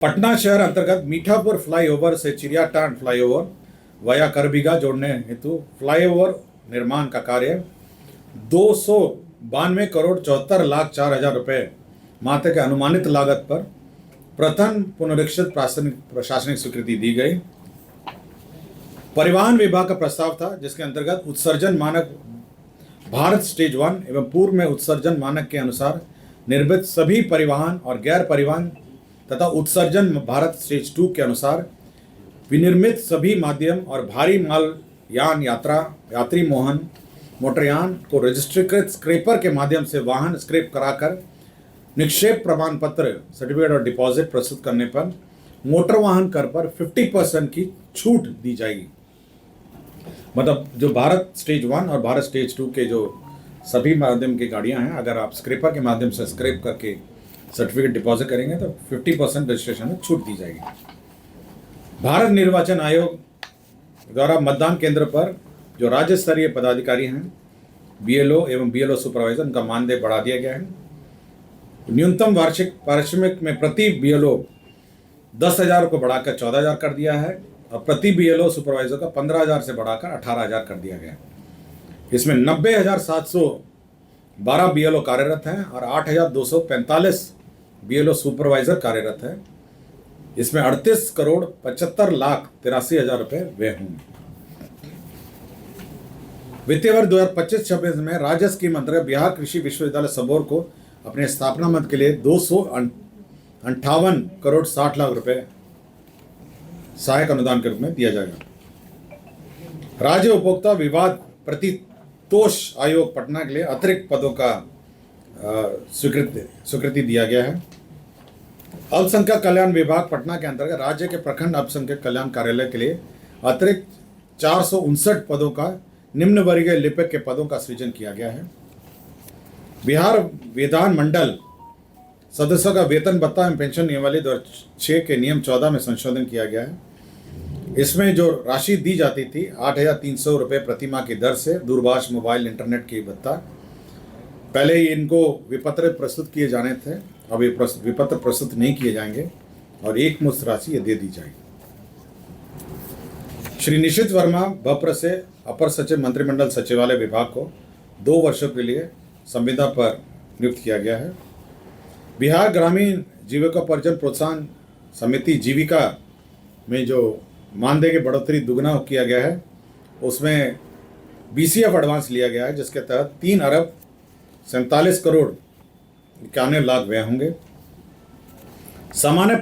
पटना शहर अंतर्गत मीठापुर फ्लाईओवर से चिड़ियाटांड फ्लाईओवर वाया करबीघा जोड़ने हेतु फ्लाईओवर निर्माण का कार्य 292,74,04,000 रुपये मात्रा के अनुमानित लागत पर प्रथम पुनरीक्षित प्रशासनिक स्वीकृति दी गई। परिवहन विभाग का प्रस्ताव था जिसके अंतर्गत उत्सर्जन मानक भारत स्टेज 1 एवं पूर्व में उत्सर्जन मानक के अनुसार निर्मित सभी परिवहन और गैर परिवहन तथा उत्सर्जन भारत स्टेज 2 के अनुसार विनिर्मित सभी माध्यम और भारी माल यान यात्री मोटरयान को रजिस्ट्रीकृत स्क्रैपर के माध्यम से वाहन स्क्रैप कराकर निक्षेप प्रमाण पत्र सर्टिफिकेट और डिपॉजिट प्रस्तुत करने पर मोटर वाहन कर पर 50% की छूट दी जाएगी। मतलब जो भारत स्टेज 1 और भारत स्टेज 2 के जो सभी माध्यम की गाड़ियां हैं, अगर आप स्क्रैपर के माध्यम से स्क्रैप करके सर्टिफिकेट डिपॉजिट करेंगे तो 50% रजिस्ट्रेशन में छूट दी जाएगी। भारत निर्वाचन आयोग द्वारा मतदान केंद्र पर जो राज्य स्तरीय पदाधिकारी हैं, बीएलओ एवं बीएलओ सुपरवाइजर, उनका मानदेय बढ़ा दिया गया है। न्यूनतम वार्षिक पारिश्रमिक में प्रति बीएलओ 10,000 को बढ़ाकर 14,000 कर दिया है और प्रति बीएलओ सुपरवाइजर का 15,000 से बढ़ाकर 18,000 कर दिया गया। इसमें 90,712 बीएलओ कार्यरत हैं और 8,245 बीएलओ सुपरवाइजर कार्यरत है। इसमें 38,75,83,000 रुपये व्यय होंगे। वित्तीय वर्ष 2025-26 में राज्य स्कीम अंतर्गत बिहार कृषि विश्वविद्यालय सबौर को अपने स्थापना मद के लिए 258,60,00,000 रुपये सहायक अनुदान के रूप में दिया जाएगा। राज्य उपभोक्ता विवाद प्रतितोष आयोग पटना के लिए अतिरिक्त पदों का स्वीकृति दिया गया है। अल्पसंख्यक कल्याण विभाग पटना के अंतर्गत राज्य के प्रखंड अल्पसंख्यक कल्याण कार्यालय के लिए अतिरिक्त 459 पदों का निम्न वर्गीय लिपिक के पदों का सृजन किया गया है। बिहार विधान मंडल सदस्यों का वेतन भत्ता एवं पेंशन नियमावली 2006 के नियम 14 में संशोधन किया गया है। इसमें जो राशि दी जाती थी 8,300 रुपये प्रति माह की दर से दूरभाष, मोबाइल, इंटरनेट की भत्ता, पहले ही इनको विपत्र प्रस्तुत किए जाने थे, अब ये विपत्र प्रस्तुत नहीं किए जाएंगे और एक मुश्त राशि ये दे दी जाएगी। श्री निशित वर्मा बप्र से अपर सचिव मंत्रिमंडल सचिवालय विभाग को 2 वर्षों के लिए संविदा पर नियुक्त किया गया है। बिहार ग्रामीण जीविकोपार्जन प्रोत्साहन समिति जीविका में जो मानदेय की बढ़ोतरी दुगना किया गया है, उसमें बीसीएफ एडवांस लिया गया है जिसके तहत 3,47,91,00,000 व्यय होंगे। सामान्य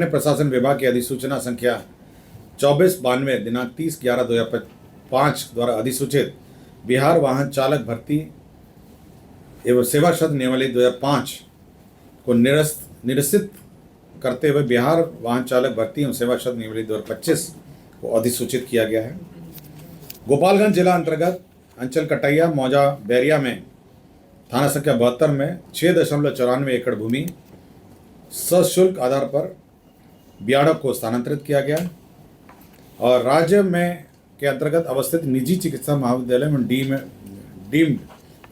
प्रशासन विभाग की अधिसूचना संख्या 2492 दिनांक 30/11/2005 द्वारा अधिसूचित बिहार वाहन चालक भर्ती एवं सेवा शर्त नियमावली 2005 को निरसित करते हुए बिहार वाहन चालक भर्ती एवं सेवा शर्त नियमावली 2025 को अधिसूचित किया गया है। गोपालगंज जिला अंतर्गत अंचल कटैया मौजा बैरिया में थाना संख्या 72 में 6.94 एकड़ भूमि सशुल्क आधार पर बियाडक को स्थानांतरित किया गया और राज्य में के अंतर्गत अवस्थित निजी चिकित्सा महाविद्यालय में डीम्ड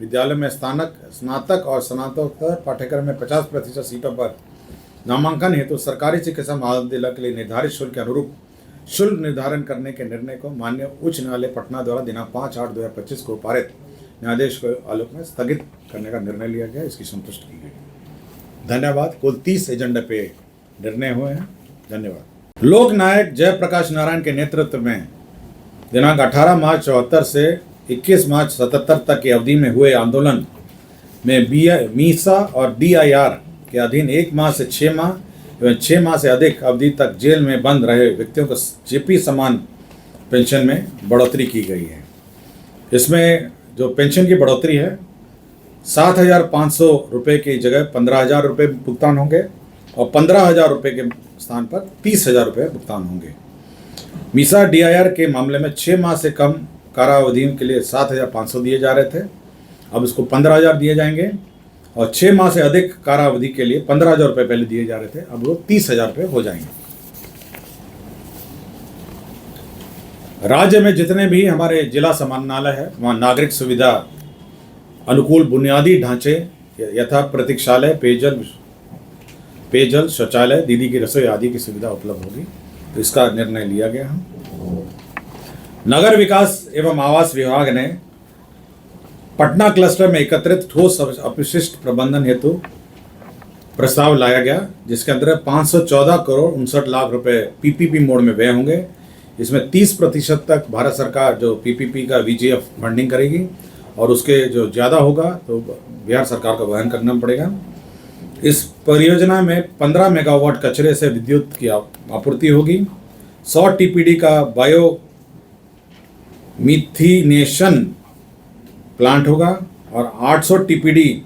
विद्यालय में स्नातक और स्नातकोत्तर पाठ्यक्रम में 50% सीटों पर नामांकन हेतु सरकारी चिकित्सा महाविद्यालय के लिए निर्धारित शुल्क के अनुरूप शुल्क निर्धारण करने के निर्णय को माननीय उच्च न्यायालय पटना द्वारा दिनांक 5/8/2025 को पारित न्यायाधीश के आलोक में स्थगित करने का निर्णय लिया गया। इसकी संतुष्टि की गई। धन्यवाद। कुल 30 एजेंडे पे निर्णय हुए हैं। धन्यवाद। लोक नायक जयप्रकाश नारायण के नेतृत्व में दिनांक 18 मार्च 74 से 21 मार्च 77 तक की अवधि में हुए आंदोलन में मीसा और DIR के अधीन 1 माह से 6 माह एवं 6 माह से अधिक अवधि तक जेल में बंद रहे व्यक्तियों को जेपी समान पेंशन में बढ़ोतरी की गई है। इसमें जो पेंशन की बढ़ोतरी है 7,500 रुपये की जगह 15,000 रुपये भुगतान होंगे और 15,000 रुपये के स्थान पर 30,000 रुपये भुगतान होंगे। मीसा DIR के मामले में 6 माह से कम कारावधि के लिए 7,500 दिए जा रहे थे, अब इसको 15,000 दिए जाएंगे और 6 माह से अधिक कारावधि के लिए 15,000 रुपये पहले दिए जा रहे थे, अब वो 30,000 रुपये हो जाएंगे। राज्य में जितने भी हमारे जिला समाहरणालय है वहाँ नागरिक सुविधा अनुकूल बुनियादी ढांचे यथा प्रतीक्षालय, पेयजल पेयजल, शौचालय, दीदी की रसोई आदि की सुविधा उपलब्ध होगी। तो इसका निर्णय लिया गया है। नगर विकास एवं आवास विभाग ने पटना क्लस्टर में एकत्रित ठोस अपशिष्ट प्रबंधन हेतु प्रस्ताव लाया गया, जिसके अंतर्गत 514 करोड़ 59 लाख रुपए पीपीपी मोड में व्यय होंगे। इसमें 30% तक भारत सरकार जो पीपीपी का वीजीएफ फंडिंग करेगी और उसके जो ज़्यादा होगा तो बिहार सरकार को वहन करना पड़ेगा। इस परियोजना में 15 मेगावाट कचरे से विद्युत की आपूर्ति होगी। 100 टीपीडी का बायो मिथिनेशन प्लांट होगा और 800 टीपीडी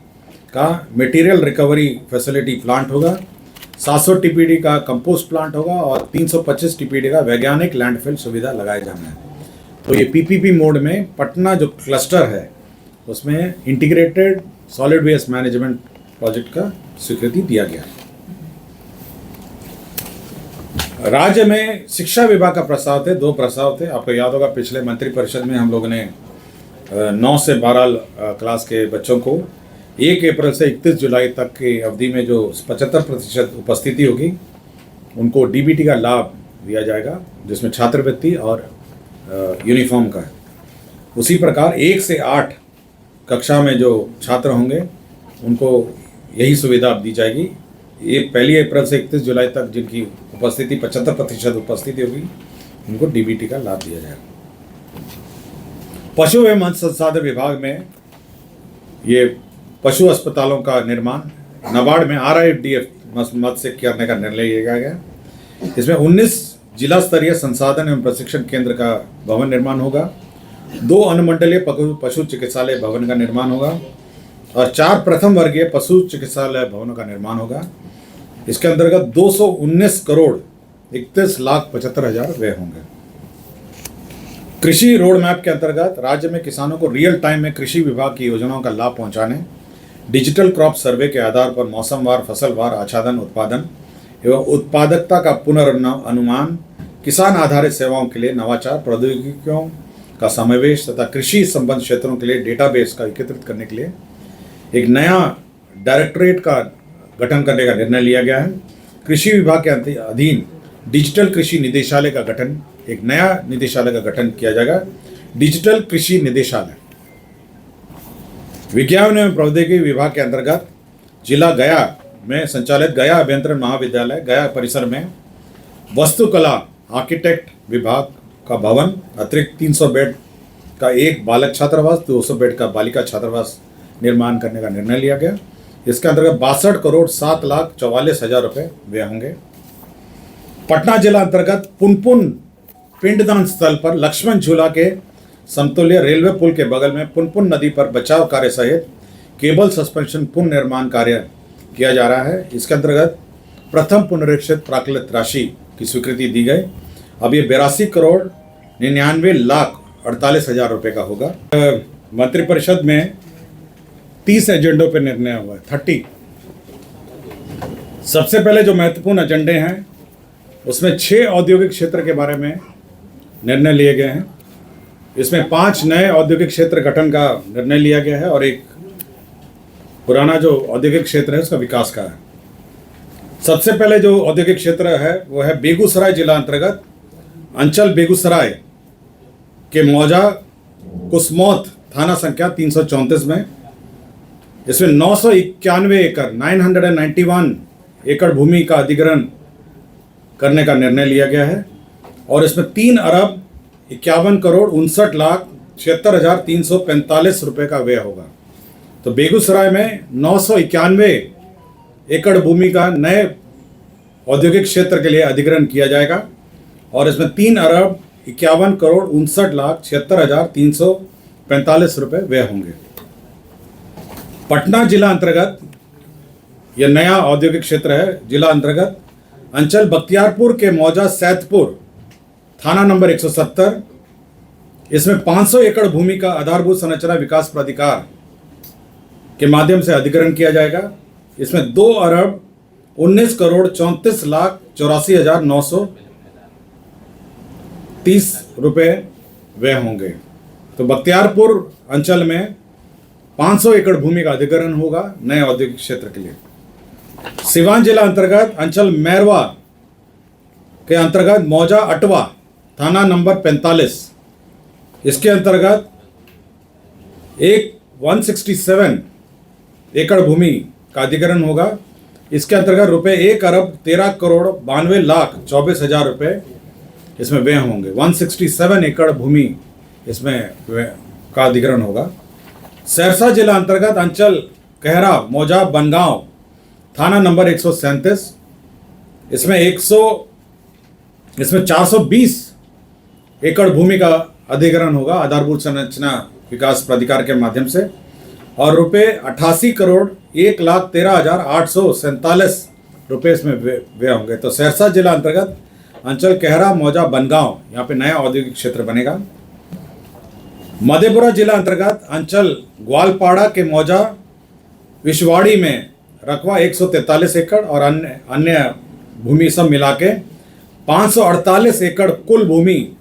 का मटेरियल रिकवरी फैसिलिटी प्लांट होगा। 700 टीपीडी का कंपोस्ट प्लांट होगा और 325 टीपीडी का वैज्ञानिक लैंडफिल सुविधा लगाए जाना है। तो ये पीपीपी मोड में पटना जो क्लस्टर है उसमें integrated solid waste management project का स्वीकृति दिया गया है। राज्य में शिक्षा विभाग का प्रस्ताव थे, 2 प्रस्ताव थे। आपको याद होगा पिछले मंत्रिपरिषद में हम लोगों ने 9 से 12 क्लास के बच्चों को 1 अप्रैल से 31 जुलाई तक की अवधि में जो 75% उपस्थिति होगी उनको डीबीटी का लाभ दिया जाएगा, जिसमें छात्रवृत्ति और यूनिफॉर्म का है। उसी प्रकार 1 से 8 कक्षा में जो छात्र होंगे उनको यही सुविधा दी जाएगी। ये 1 अप्रैल से 31 जुलाई तक जिनकी उपस्थिति 75% उपस्थिति होगी उनको डीबीटी का लाभ दिया जाएगा। पशु एवं मत्स्य संसाधन विभाग में ये पशु अस्पतालों का निर्माण नाबार्ड में RIDF मद से करने का निर्णय लिया गया। इसमें 19 जिला स्तरीय संसाधन एवं प्रशिक्षण केंद्र का भवन निर्माण होगा। 2 अनुमंडलीय पशु चिकित्सालय भवन का निर्माण होगा और 4 प्रथम वर्गीय पशु चिकित्सालय भवनों का निर्माण होगा। इसके अंतर्गत 219 करोड़ 31 लाख 75 हजार व्यय होंगे। कृषि रोड मैप के अंतर्गत राज्य में किसानों को रियल टाइम में कृषि विभाग की योजनाओं का लाभ पहुंचाने, डिजिटल क्रॉप सर्वे के आधार पर मौसमवार, फसलवार आच्छादन, उत्पादन एवं उत्पादकता का पुनर्अनुमान, किसान आधारित सेवाओं के लिए नवाचार, प्रौद्योगिकियों का समावेश तथा कृषि संबंध क्षेत्रों के लिए डेटाबेस का एकत्रित करने के लिए एक नया डायरेक्टरेट का गठन करने का निर्णय लिया गया है। कृषि विभाग के अधीन डिजिटल कृषि निदेशालय का गठन, एक नया निदेशालय का गठन किया जाएगा, डिजिटल कृषि निदेशालय। विज्ञान एवं प्रौद्योगिकी विभाग के अंतर्गत जिला गया में संचालित गया अभियंत्रण महाविद्यालय गया परिसर में वास्तुकला आर्किटेक्ट विभाग का भवन, अतिरिक्त 300 बेड का एक बालक छात्रावास, 200 बेड का बालिका छात्रावास निर्माण करने का निर्णय लिया गया। इसके अंतर्गत 62 करोड़ 7 लाख 44 हजार रुपये व्यय होंगे। पटना जिला अंतर्गत पुनपुन पिंडदान स्थल पर लक्ष्मण झूला के समतुल्य रेलवे पुल के बगल में पुनपुन नदी पर बचाव कार्य सहित केबल सस्पेंशन पुनर्निर्माण कार्य किया जा रहा है। इसके अंतर्गत प्रथम पुनरीक्षित प्राकृत राशि की स्वीकृति दी गई। अब ये 82 करोड़ 99 लाख 48 हजार रुपये का होगा। मंत्रिपरिषद में 30 एजेंडों पर निर्णय हुआ है, 30। सबसे पहले जो महत्वपूर्ण एजेंडे हैं उसमें 6 औद्योगिक क्षेत्र के बारे में निर्णय लिए गए हैं। इसमें 5 नए औद्योगिक क्षेत्र गठन का निर्णय लिया गया है और एक पुराना जो औद्योगिक क्षेत्र है उसका विकास का है। सबसे पहले जो औद्योगिक क्षेत्र है वो है बेगूसराय जिला अंतर्गत अंचल बेगूसराय के मौजा कुसमौत थाना संख्या 334 में। इसमें 991 एकड़ 991 एकड़ भूमि का अधिग्रहण करने का निर्णय लिया गया है और इसमें 3 अरब 51 करोड़ 59 लाख 76,345 रुपये का व्यय होगा। तो बेगूसराय में 991 एकड़ भूमि का नए औद्योगिक क्षेत्र के लिए अधिग्रहण किया जाएगा और इसमें 3 अरब 51 करोड़ 59 लाख 76,345 रुपये व्यय होंगे। पटना जिला अंतर्गत यह नया औद्योगिक क्षेत्र है। जिला अंतर्गत अंचल बख्तियारपुर के मौजा सैदपुर थाना नंबर 170। इसमें 500 एकड़ भूमि का आधारभूत संरचना विकास प्राधिकार के माध्यम से अधिग्रहण किया जाएगा। इसमें 2 अरब 19 करोड़ 34 लाख 84,930 रुपये व्यय होंगे। तो बख्तियारपुर अंचल में 500 एकड़ भूमि का अधिग्रहण होगा नए औद्योगिक क्षेत्र के लिए। सिवान जिला अंतर्गत अंचल मैरवा के अंतर्गत मौजा अटवा थाना नंबर 45, इसके अंतर्गत 167 एकड़ भूमि का अधिग्रहण होगा। इसके अंतर्गत रुपए 1,13,92,24,000 रुपये इसमें व्यय होंगे। 167 एकड़ भूमि इसमें का अधिग्रहण होगा। सहरसा जिला अंतर्गत अंचल कहरा मौजा बनगांव थाना नंबर 137, इसमें 420 एकड़ भूमि का अधिग्रहण होगा आधारभूत संरचना विकास प्राधिकार के माध्यम से, और रुपए 88,01,13,847 रुपये इसमें व्यय होंगे। तो सहरसा जिला अंतर्गत अंचल कहरा मौजा बनगांव, यहाँ पे नया औद्योगिक क्षेत्र बनेगा। मधेपुरा जिला अंतर्गत अंचल ग्वालपाड़ा के मौजा विश्वाड़ी में रकबा 143 एकड़ और अन्य भूमि सब मिला के 548 एकड़ कुल भूमि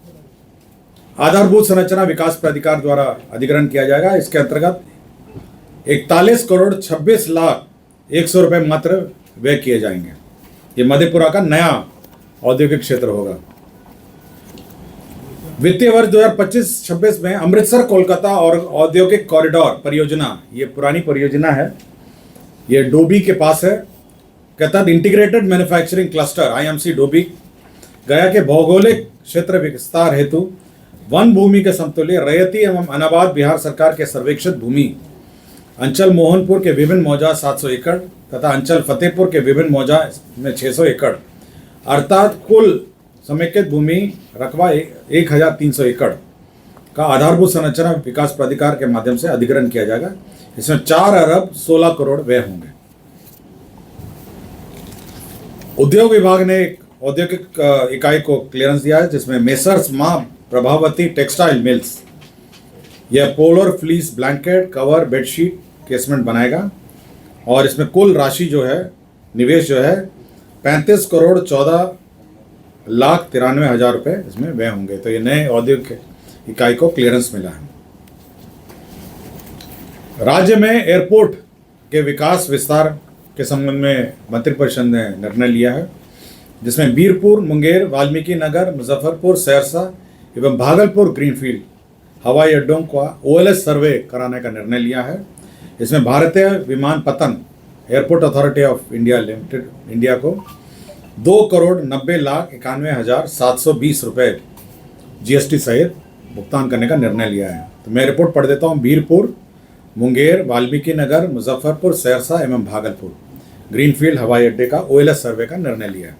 आधारभूत संरचना विकास प्राधिकार द्वारा अधिग्रहण किया जाएगा। इसके अंतर्गत 41,26,01,00,000 रुपये मात्र व्यय किए जाएंगे। ये मधेपुरा का नया औद्योगिक क्षेत्र होगा। वित्तीय वर्ष 2025-26 में अमृतसर कोलकाता और औद्योगिक कॉरिडोर परियोजना, ये पुरानी परियोजना है, ये डोबी के पास है, के तहत integrated manufacturing cluster IMC Dobby गया के भौगोलिक क्षेत्र विस्तार हेतु वन भूमि के समतुल्य रैयती एवं अनाबाद बिहार सरकार के सर्वेक्षित भूमि अंचल मोहनपुर के विभिन्न मौजा 700 एकड़ तथा अंचल फतेहपुर के विभिन्न मौजा में 600 एकड़ अर्थात कुल समेकित भूमि रकबा 1,300 एकड़ का आधारभूत संरचना विकास प्राधिकार के माध्यम से अधिग्रहण किया जाएगा। इसमें 4,16,00,00,000 व्यय होंगे। उद्योग विभाग ने एक औद्योगिक इकाई को क्लियरेंस दिया है, जिसमें मेसर्स मां प्रभावती टेक्सटाइल मिल्स यह polar fleece blanket cover bedsheet casement बनाएगा, और इसमें कुल राशि जो है निवेश जो है 35,14,93,000 रुपये इसमें व्यय होंगे। तो ये नए औद्योगिक इकाई को क्लियरेंस मिला है। राज्य में एयरपोर्ट के विकास विस्तार के संबंध में मंत्रिपरिषद ने निर्णय लिया है, जिसमें बीरपुर, मुंगेर, वाल्मीकि नगर, मुजफ्फरपुर, सहरसा एवं भागलपुर ग्रीनफील्ड हवाई अड्डों का OLS सर्वे कराने का निर्णय लिया है। इसमें भारतीय विमानपत्तन airport authority of India limited India को 2,90,91,720 रुपये GST सहित भुगतान करने का निर्णय लिया है। तो मैं रिपोर्ट पढ़ देता हूँ। बीरपुर, मुंगेर, वाल्मीकि नगर, मुजफ्फरपुर, सहरसा एवं भागलपुर ग्रीनफील्ड हवाई अड्डे का OLS सर्वे का निर्णय लिया है।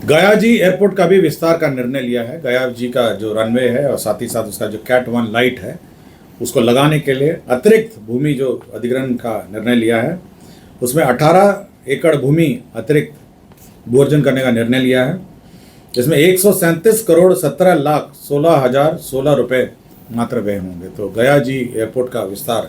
गया जी एयरपोर्ट का भी विस्तार का निर्णय लिया है। गया जी का जो रनवे है और साथ ही साथ उसका जो कैट 1 लाइट है उसको लगाने के लिए अतिरिक्त भूमि जो अधिग्रहण का निर्णय लिया है, उसमें 18 एकड़ भूमि अतिरिक्त भू अर्जन करने का निर्णय लिया है। इसमें 137,17,16,16 रुपये मात्र व्यय होंगे। तो गया जी एयरपोर्ट का विस्तार